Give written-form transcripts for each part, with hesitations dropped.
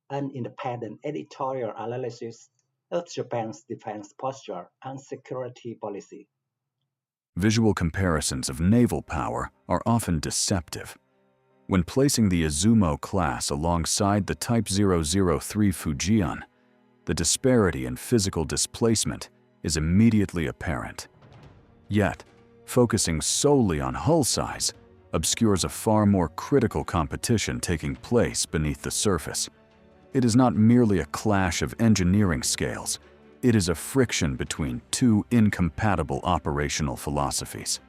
an independent editorial analysis of Japan's defense posture and security policy. Visual comparisons of naval power are often deceptive. When placing the Izumo class alongside the Type 003 Fujian, the disparity in physical displacement is immediately apparent. Yet, focusing solely on hull size obscures a far more critical competition taking place beneath the surface. It is not merely a clash of engineering scales, it is a friction between two incompatible operational philosophies.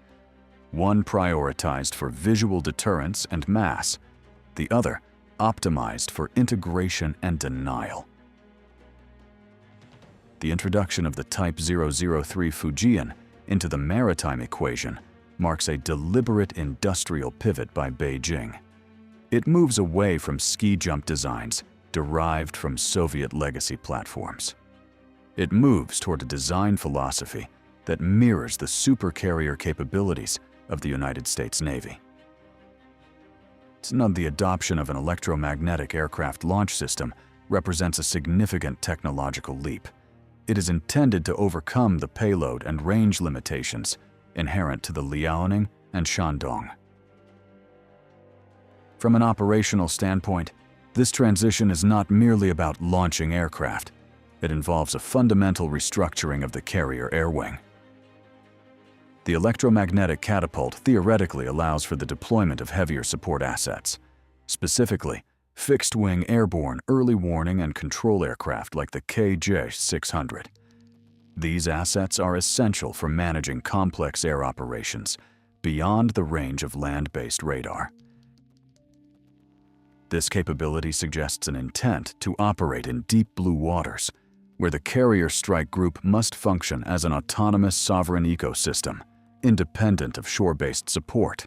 One prioritized for visual deterrence and mass, the other optimized for integration and denial. The introduction of the Type 003 Fujian into the maritime equation marks a deliberate industrial pivot by Beijing. It moves away from ski jump designs derived from Soviet legacy platforms. It moves toward a design philosophy that mirrors the supercarrier capabilities of the United States Navy. The adoption of an electromagnetic aircraft launch system represents a significant technological leap. It is intended to overcome the payload and range limitations inherent to the Liaoning and Shandong. From an operational standpoint, this transition is not merely about launching aircraft. It involves a fundamental restructuring of the carrier air wing. The electromagnetic catapult theoretically allows for the deployment of heavier support assets, specifically fixed-wing airborne early warning and control aircraft like the KJ-600. These assets are essential for managing complex air operations beyond the range of land-based radar. This capability suggests an intent to operate in deep blue waters, where the carrier strike group must function as an autonomous sovereign ecosystem, independent of shore-based support.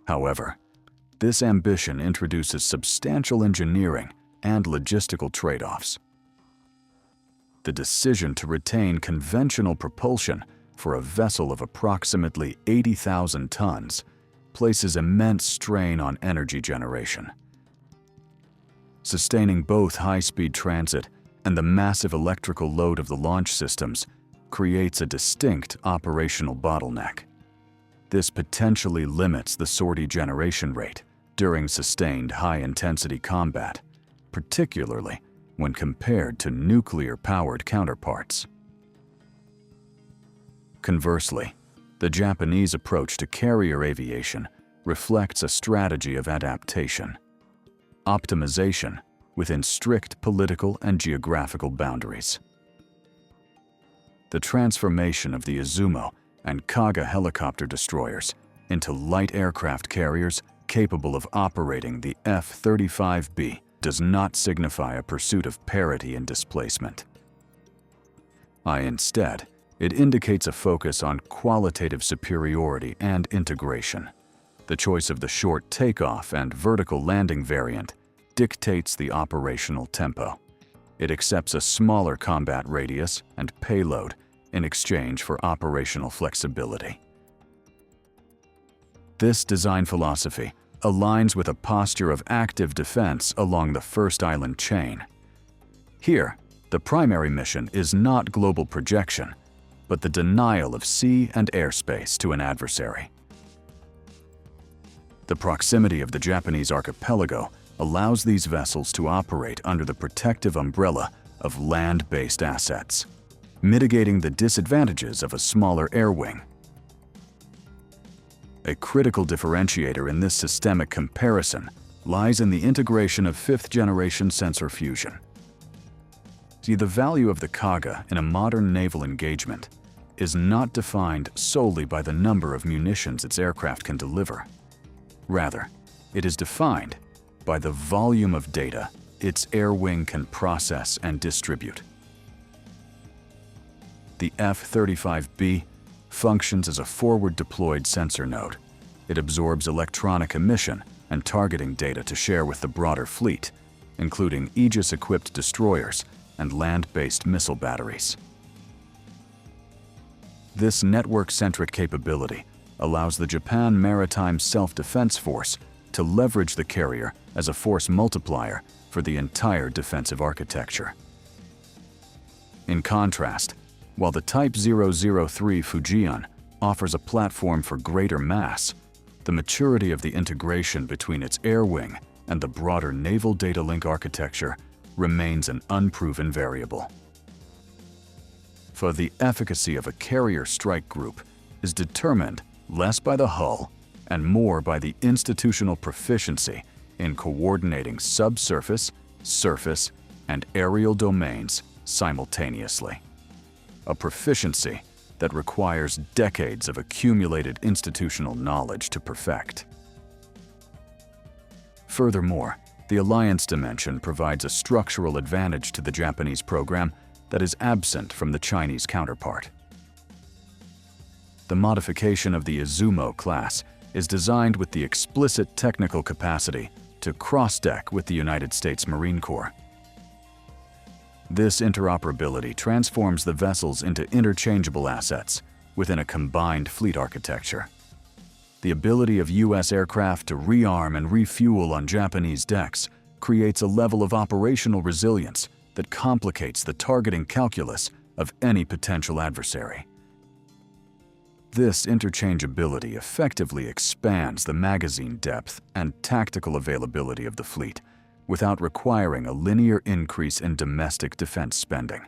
However, this ambition introduces substantial engineering and logistical trade-offs. The decision to retain conventional propulsion for a vessel of approximately 80,000 tons places immense strain on energy generation. Sustaining both high-speed transit and the massive electrical load of the launch systems creates a distinct operational bottleneck. This potentially limits the sortie generation rate during sustained high-intensity combat, particularly when compared to nuclear-powered counterparts. Conversely, the Japanese approach to carrier aviation reflects a strategy of adaptation, optimization within strict political and geographical boundaries. The transformation of the Izumo and Kaga helicopter destroyers into light aircraft carriers capable of operating the F-35B does not signify a pursuit of parity in displacement. Instead, it indicates a focus on qualitative superiority and integration. The choice of the short takeoff and vertical landing variant dictates the operational tempo. It accepts a smaller combat radius and payload in exchange for operational flexibility. This design philosophy aligns with a posture of active defense along the first island chain. Here, the primary mission is not global projection, but the denial of sea and airspace to an adversary. The proximity of the Japanese archipelago allows these vessels to operate under the protective umbrella of land-based assets, mitigating the disadvantages of a smaller air wing. A critical differentiator in this systemic comparison lies in the integration of fifth-generation sensor fusion. See, the value of the Kaga in a modern naval engagement is not defined solely by the number of munitions its aircraft can deliver. Rather, it is defined by the volume of data its air wing can process and distribute. The F-35B functions as a forward-deployed sensor node. It absorbs electronic emission and targeting data to share with the broader fleet, including Aegis-equipped destroyers and land-based missile batteries. This network-centric capability allows the Japan Maritime Self-Defense Force to leverage the carrier as a force multiplier for the entire defensive architecture. In contrast, while the Type 003 Fujian offers a platform for greater mass, the maturity of the integration between its air wing and the broader naval data link architecture remains an unproven variable. For the efficacy of a carrier strike group is determined less by the hull and more by the institutional proficiency in coordinating subsurface, surface, and aerial domains simultaneously. A proficiency that requires decades of accumulated institutional knowledge to perfect. Furthermore, the alliance dimension provides a structural advantage to the Japanese program that is absent from the Chinese counterpart. The modification of the Izumo class is designed with the explicit technical capacity to cross-deck with the United States Marine Corps. This interoperability transforms the vessels into interchangeable assets within a combined fleet architecture. The ability of U.S. aircraft to rearm and refuel on Japanese decks creates a level of operational resilience that complicates the targeting calculus of any potential adversary. This interchangeability effectively expands the magazine depth and tactical availability of the fleet without requiring a linear increase in domestic defense spending.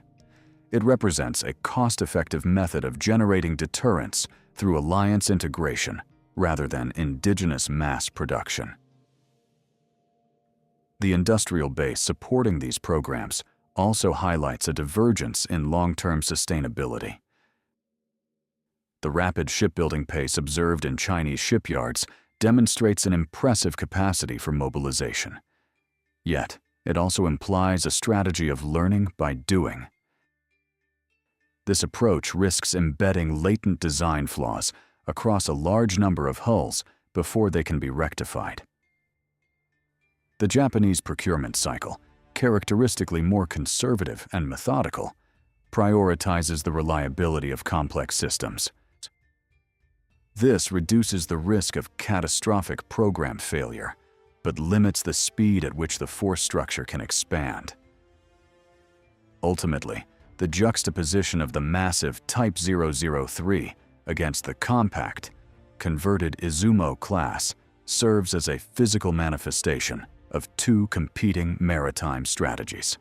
It represents a cost-effective method of generating deterrence through alliance integration rather than indigenous mass production. The industrial base supporting these programs also highlights a divergence in long-term sustainability. The rapid shipbuilding pace observed in Chinese shipyards demonstrates an impressive capacity for mobilization. Yet, it also implies a strategy of learning by doing. This approach risks embedding latent design flaws across a large number of hulls before they can be rectified. The Japanese procurement cycle, characteristically more conservative and methodical, prioritizes the reliability of complex systems. This reduces the risk of catastrophic program failure, but limits the speed at which the force structure can expand. Ultimately, the juxtaposition of the massive Type 003 against the compact, converted Izumo class serves as a physical manifestation of two competing maritime strategies.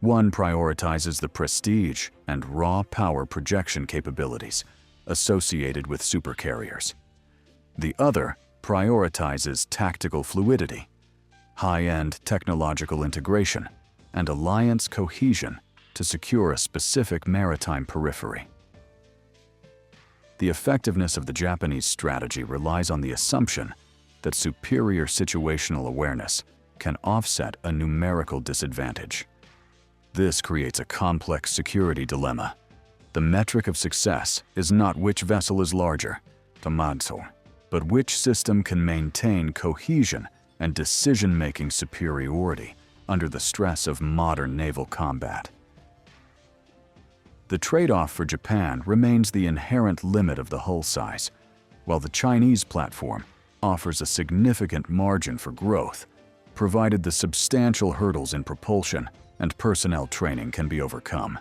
One prioritizes the prestige and raw power projection capabilities associated with supercarriers. The other prioritizes tactical fluidity, high-end technological integration, and alliance cohesion to secure a specific maritime periphery. The effectiveness of the Japanese strategy relies on the assumption that superior situational awareness can offset a numerical disadvantage. This creates a complex security dilemma. The metric of success is not which vessel is larger, but which system can maintain cohesion and decision-making superiority under the stress of modern naval combat. The trade-off for Japan remains the inherent limit of the hull size, while the Chinese platform offers a significant margin for growth, provided the substantial hurdles in propulsion and personnel training can be overcome.